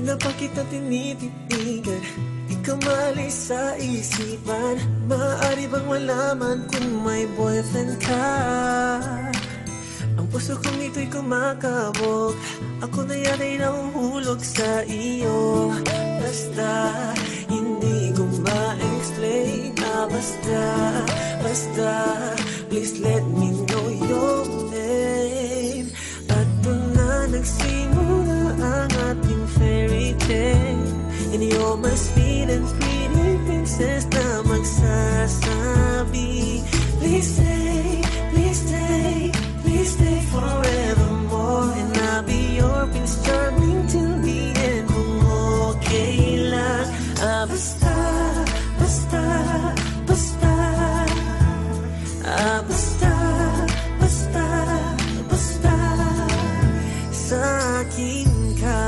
na pa kita tinititigan, di ka maalis sa isipan. Maaari bang malaman kung may boyfriend ka? Ang puso kong ito'y kumakabog, ako na yata'y nahuhulog sa iyo. Basta hindi ko ma-explain na basta please let me know your name. At doon na nagsimula ang ating fairy tale, and you're my sweet and pretty princess na magsasabi, please stay, please stay, please stay forevermore. And I'll be your Prince Charming till the end. Kung okay lang, basta, basta, basta, basta, basta, basta, sa akin ka.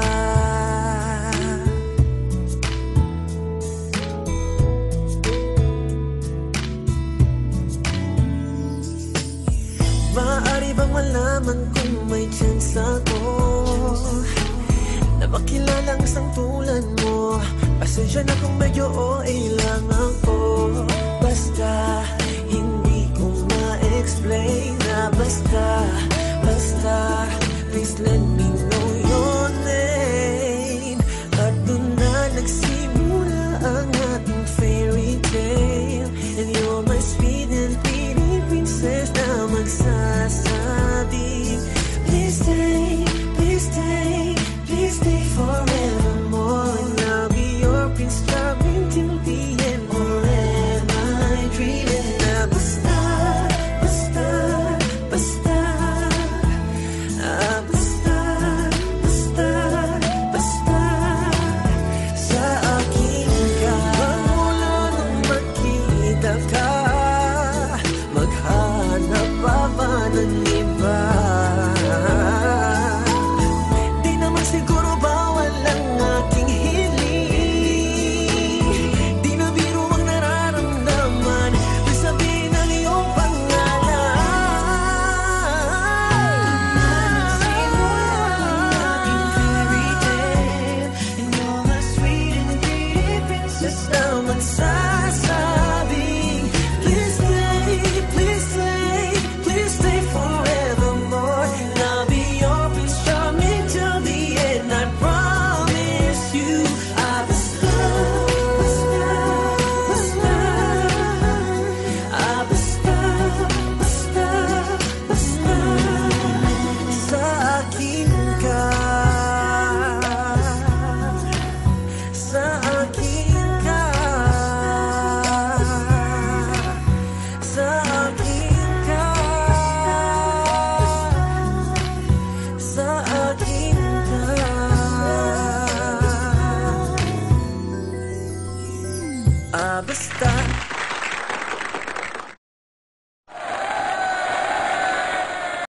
Maaari bang malaman kung may chance ako na makilala ang isang tulad mo? Pasensya na kung medyo OA lang ako. Basta hindi ko ma-explain na basta please let me